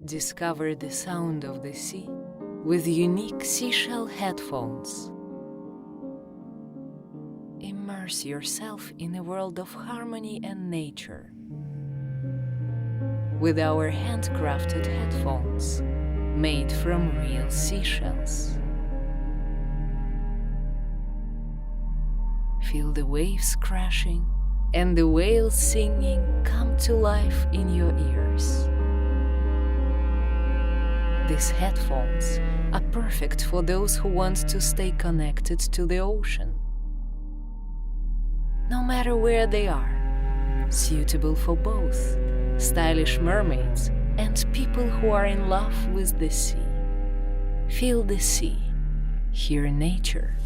Discover the sound of the sea with unique Seashell headphones. Immerse yourself in a world of harmony and nature. With our handcrafted headphones, made from real seashells. Feel the waves crashing and the whales singing come to life in your ears. These headphones are perfect for those who want to stay connected to the ocean. No matter where they are, suitable for both stylish mermaids and people who are in love with the sea. Feel the sea, hear nature,